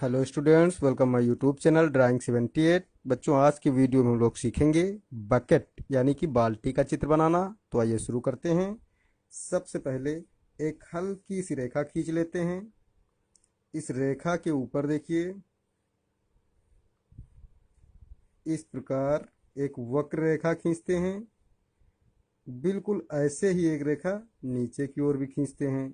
Hello students, welcome my YouTube channel drawing 78। बच्चों, आज की वीडियो में हम लोग सीखेंगे बकेट यानी कि बाल्टी का चित्र बनाना। तो आइए शुरू करते हैं। सबसे पहले एक हल्की सी रेखा खींच लेते हैं। इस रेखा के ऊपर देखिए, इस प्रकार एक वक्र रेखा खींचते हैं। बिल्कुल ऐसे ही एक रेखा नीचे की ओर भी खींचते हैं।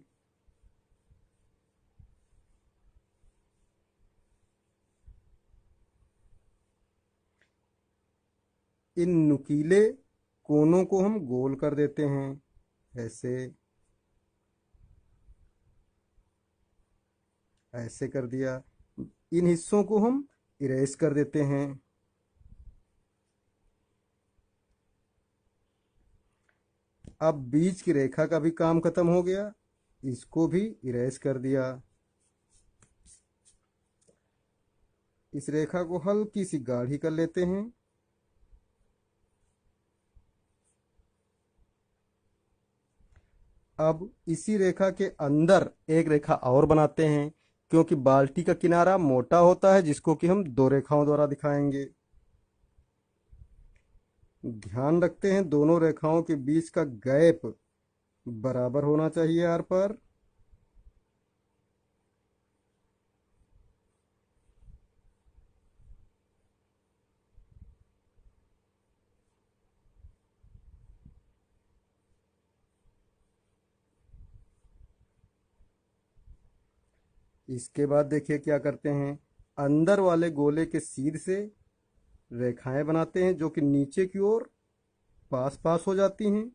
इन नुकीले कोनों को हम गोल कर देते हैं, ऐसे ऐसे कर दिया। इन हिस्सों को हम इरेज कर देते हैं। अब बीच की रेखा का भी काम खत्म हो गया, इसको भी इरेज कर दिया। इस रेखा को हल्की सी गाढ़ी कर लेते हैं। अब इसी रेखा के अंदर एक रेखा और बनाते हैं, क्योंकि बाल्टी का किनारा मोटा होता है, जिसको कि हम दो रेखाओं द्वारा दिखाएंगे। ध्यान रखते हैं दोनों रेखाओं के बीच का गैप बराबर होना चाहिए आर पर। इसके बाद देखिए क्या करते हैं। अंदर वाले गोले के सिर से रेखाएं बनाते हैं, जो कि नीचे की ओर पास पास हो जाती हैं।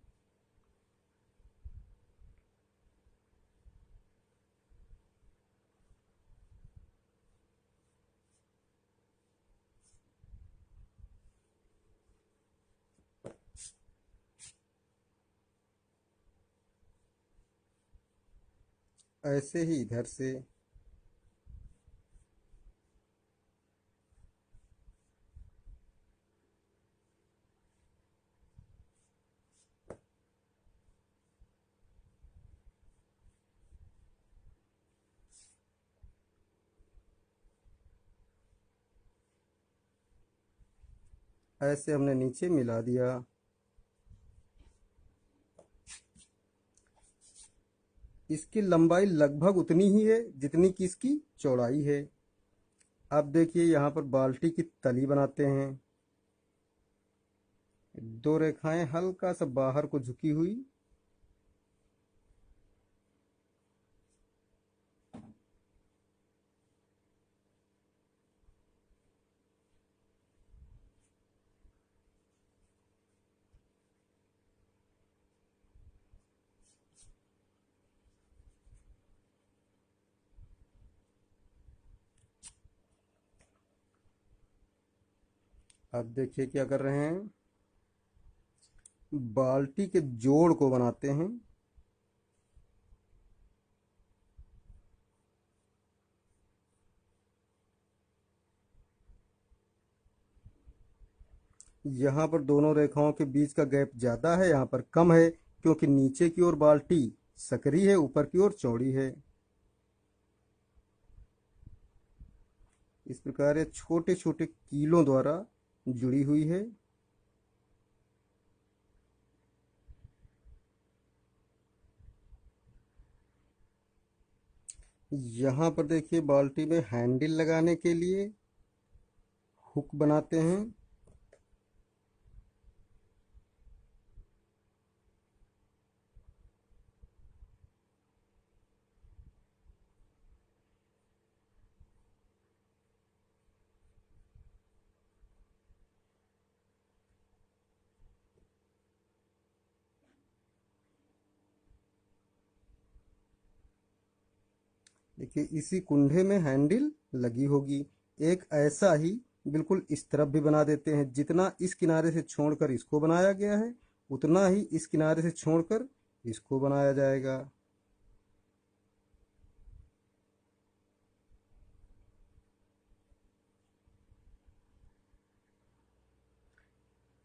ऐसे ही इधर से। ऐसे हमने नीचे मिला दिया। इसकी लंबाई लगभग उतनी ही है जितनी कि इसकी चौड़ाई है। अब देखिए यहाँ पर बाल्टी की तली बनाते हैं। दो रेखाएं हल्का सा बाहर को झुकी हुई। अब देखिए क्या कर रहे हैं, बाल्टी के जोड़ को बनाते हैं। यहाँ पर दोनों रेखाओं के बीच का गैप ज्यादा है, यहाँ पर कम है, क्योंकि नीचे की ओर बाल्टी सकरी है, ऊपर की ओर चौड़ी है। इस प्रकार ये छोटे छोटे कीलों द्वारा जुड़ी हुई है। यहाँ पर देखिए बाल्टी में हैंडल लगाने के लिए हुक बनाते हैं। देखिए इसी कुंडे में हैंडल लगी होगी। एक ऐसा ही बिल्कुल इस तरफ भी बना देते हैं। जितना इस किनारे से छोड़कर इसको बनाया गया है, उतना ही इस किनारे से छोड़कर इसको बनाया जाएगा।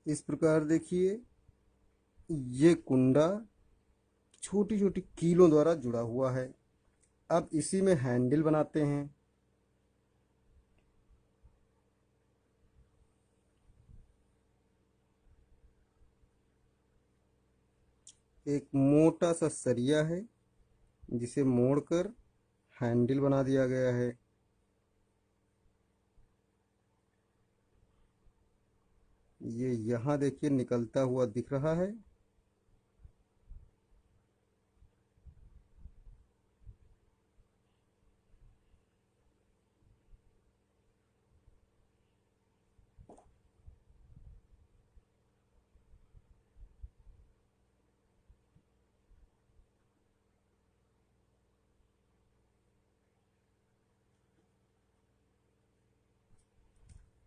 इस प्रकार देखिए ये कुंडा छोटी छोटी कीलों द्वारा जुड़ा हुआ है। अब इसी में हैंडल बनाते हैं। एक मोटा सा सरिया है जिसे मोड़कर हैंडल बना दिया गया है। ये यहाँ देखिए निकलता हुआ दिख रहा है।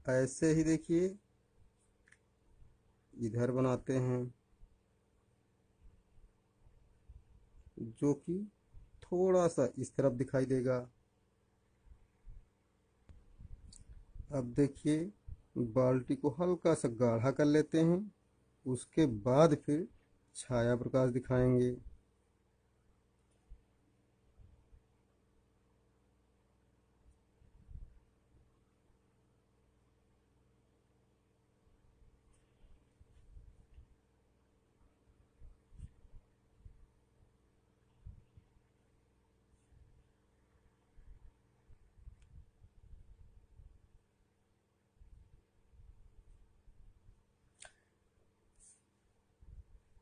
ऐसे ही देखिए इधर बनाते हैं, जो कि थोड़ा सा इस तरफ दिखाई देगा। अब देखिए बाल्टी को हल्का सा गाढ़ा कर लेते हैं, उसके बाद फिर छाया प्रकाश दिखाएंगे।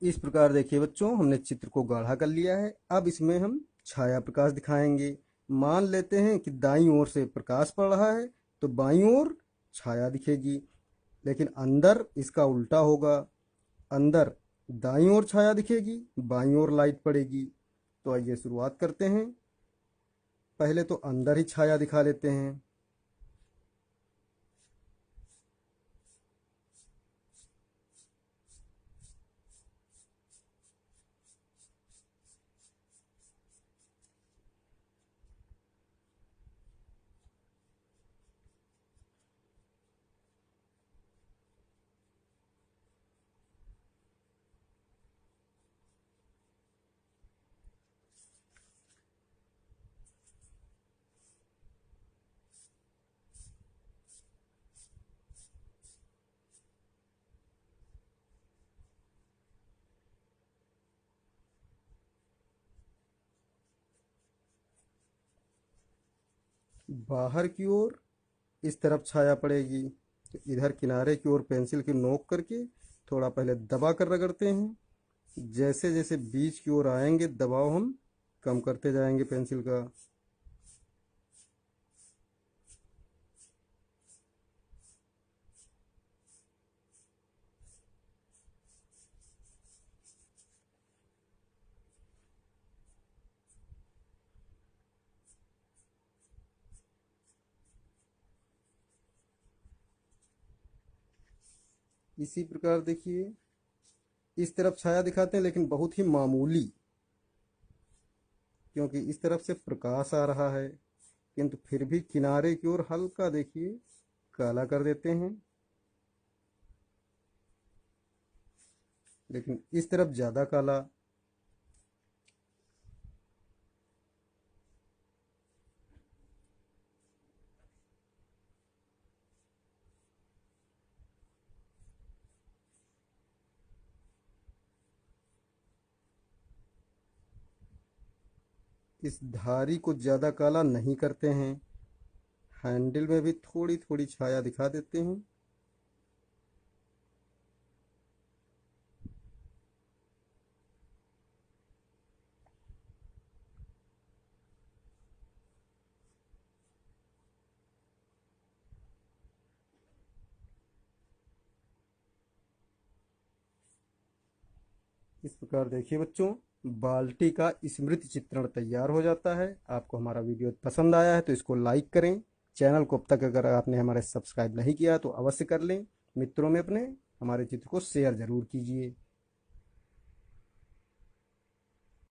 इस प्रकार देखिए बच्चों, हमने चित्र को गाढ़ा कर लिया है। अब इसमें हम छाया प्रकाश दिखाएंगे। मान लेते हैं कि दाईं ओर से प्रकाश पड़ रहा है तो बाईं ओर छाया दिखेगी, लेकिन अंदर इसका उल्टा होगा। अंदर दाईं ओर छाया दिखेगी, बाईं ओर लाइट पड़ेगी। तो आइए शुरुआत करते हैं। पहले तो अंदर ही छाया दिखा लेते हैं। बाहर की ओर इस तरफ छाया पड़ेगी, तो इधर किनारे की ओर पेंसिल की नोक करके थोड़ा पहले दबा कर रगड़ते हैं। जैसे जैसे बीच की ओर आएंगे दबाव हम कम करते जाएंगे पेंसिल का। इसी प्रकार देखिए इस तरफ छाया दिखाते हैं, लेकिन बहुत ही मामूली, क्योंकि इस तरफ से प्रकाश आ रहा है। किंतु फिर भी किनारे की ओर हल्का देखिए काला कर देते हैं, लेकिन इस तरफ ज़्यादा काला। इस धारी को ज़्यादा काला नहीं करते हैं, हैंडल में भी थोड़ी थोड़ी छाया दिखा देते हैं। इस प्रकार देखिए बच्चों, बाल्टी का स्मृति चित्रण तैयार हो जाता है। आपको हमारा वीडियो पसंद आया है तो इसको लाइक करें। चैनल को अब तक अगर आपने हमारे सब्सक्राइब नहीं किया तो अवश्य कर लें। मित्रों में अपने हमारे चित्र को शेयर ज़रूर कीजिए।